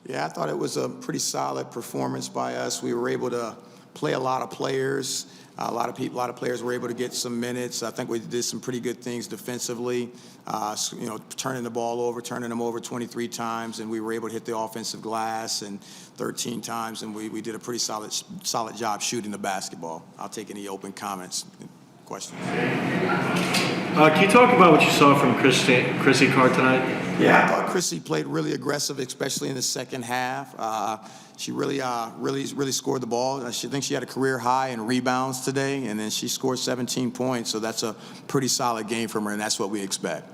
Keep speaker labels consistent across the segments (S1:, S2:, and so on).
S1: Yeah, I thought it was a pretty solid performance by us. We were able to play a lot of players. A lot of players were able to get some minutes. I think we did some pretty good things defensively. Turning them over 23 times, and we were able to hit the offensive glass and 13 times, and we did a pretty solid job shooting the basketball. I'll take any open comments, questions.
S2: Can you talk about what you saw from Chrissy Carr tonight?
S1: Yeah, I thought Chrissy played really aggressive, especially in the second half. She really scored the ball. I think she had a career high in rebounds today, and then she scored 17 points. So that's a pretty solid game from her, and that's what we expect.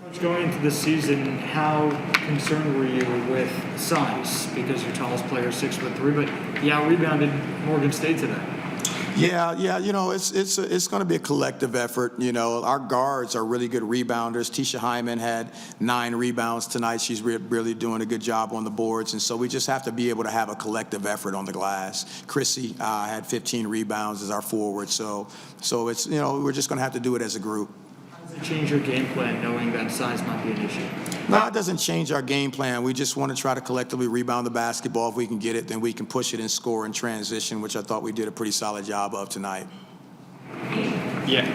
S3: Coach, going into this season, how concerned were you with size? Because your tallest player is 6'3", but you out-rebounded Morgan State today.
S1: Yeah. It's going to be a collective effort. Our guards are really good rebounders. Tisha Hyman had 9 rebounds tonight. She's really doing a good job on the boards, and so we just have to be able to have a collective effort on the glass. Chrissy had 15 rebounds as our forward, so it's we're just going to have to do it as a group.
S3: How does it change your game plan knowing that size might be an issue?
S1: No, it doesn't change our game plan. We just want to try to collectively rebound the basketball. If we can get it, then we can push it and score in transition, which I thought we did a pretty solid job of tonight.
S4: Yeah.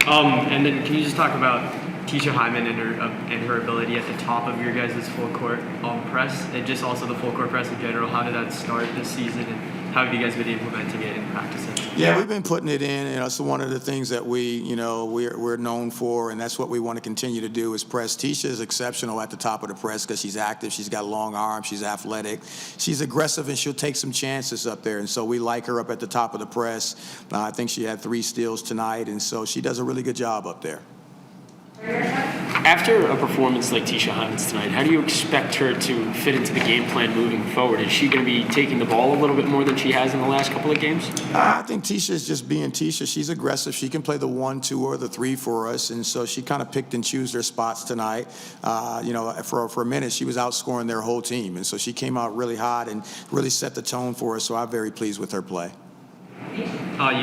S4: And then can you just talk about Tisha Hyman and her ability at the top of your guys' full court press, and just also the full court press in general? How did that start this season, and how have you guys been implementing it in practice?
S1: Yeah, we've been putting it in. It's one of the things that we're known for, and that's what we want to continue to do is press. Tisha is exceptional at the top of the press because she's active, she's got long arms, she's athletic, she's aggressive, and she'll take some chances up there. And so we like her up at the top of the press. I think she had 3 steals tonight, and so she does a really good job up there.
S5: After a performance like Tisha Hyman's tonight, how do you expect her to fit into the game plan moving forward? Is she going to be taking the ball a little bit more than she has in the last couple of games?
S1: I think Tisha is just being Tisha. She's aggressive. She can play the 1, 2, or the 3 for us, and so she kind of picked and chose her spots tonight. For a minute, she was outscoring their whole team, and so she came out really hot and really set the tone for us, so I'm very pleased with her play.
S4: You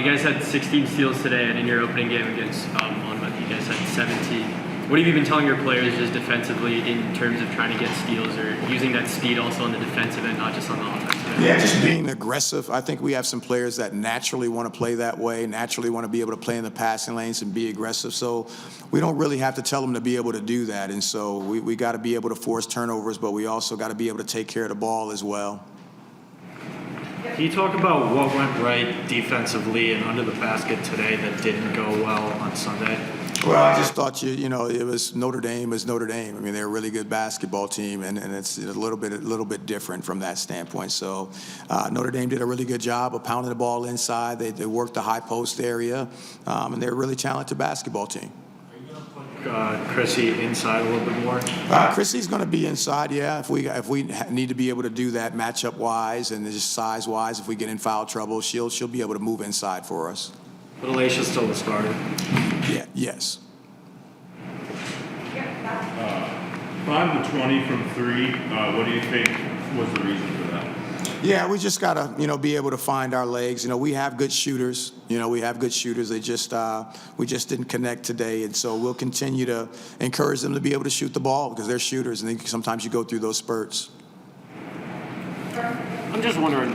S4: guys had 16 steals today, and in your opening game against Vonn, you guys had 17. What have you been telling your players just defensively in terms of trying to get steals or using that speed also on the defensive end, not just on the offensive end?
S1: Yeah, just being aggressive. I think we have some players that naturally want to play that way, naturally want to be able to play in the passing lanes and be aggressive. So we don't really have to tell them to be able to do that. And so we got to be able to force turnovers, but we also got to be able to take care of the ball as well.
S2: Can you talk about what went right defensively and under the basket today that didn't go well on Sunday?
S1: Well, I just thought it was Notre Dame is Notre Dame. I mean, they're a really good basketball team, and it's a little bit different from that standpoint. So Notre Dame did a really good job of pounding the ball inside. They worked the high post area, and they're a really talented basketball team.
S2: Chrissy inside a little bit more?
S1: Chrissy's going to be inside, yeah. If we need to be able to do that matchup wise and just size wise, if we get in foul trouble, she'll be able to move inside for us.
S2: But Alicia's still the starter.
S1: Yeah. Yes.
S6: 5 to 20 from 3. What do you think was the reason for that?
S1: Yeah, we just gotta, be able to find our legs. We have good shooters. They just, we just didn't connect today, and so we'll continue to encourage them to be able to shoot the ball because they're shooters, and sometimes you go through those spurts.
S5: I'm just wondering,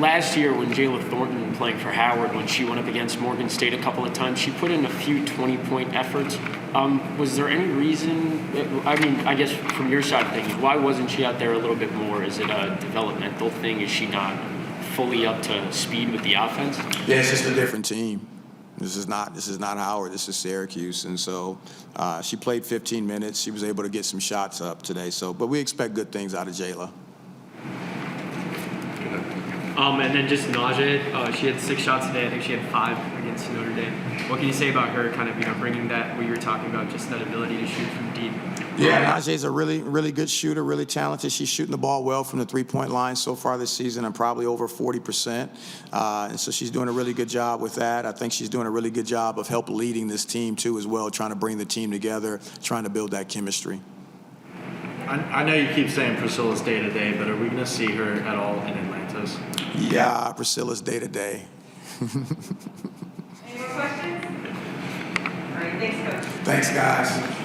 S5: last year when Jayla Thornton playing for Howard, when she went up against Morgan State a couple of times, she put in a few 20-point efforts. Was there any reason, I guess from your side of things, why wasn't she out there a little bit more? Is it a developmental thing? Is she not fully up to speed with the offense?
S1: Yeah, it's just a different team. This is not Howard. This is Syracuse, and so she played 15 minutes. She was able to get some shots up today. But we expect good things out of Jayla.
S4: And then just Najee, she had 6 shots today. I think she had 5 against Notre Dame. What can you say about her kind of, bringing that, what you were talking about, just that ability to shoot from deep?
S1: Yeah, Najee's a really, really good shooter, really talented. She's shooting the ball well from the 3-point line so far this season, and probably over 40%. And so she's doing a really good job with that. I think she's doing a really good job of help leading this team, too, as well, trying to bring the team together, trying to build that chemistry.
S2: I know you keep saying Priscilla's day-to-day, but are we going to see her at all in Atlantis?
S1: Yeah, Priscilla's day-to-day.
S7: Any more questions? All right, thanks, Coach.
S1: Thanks, guys.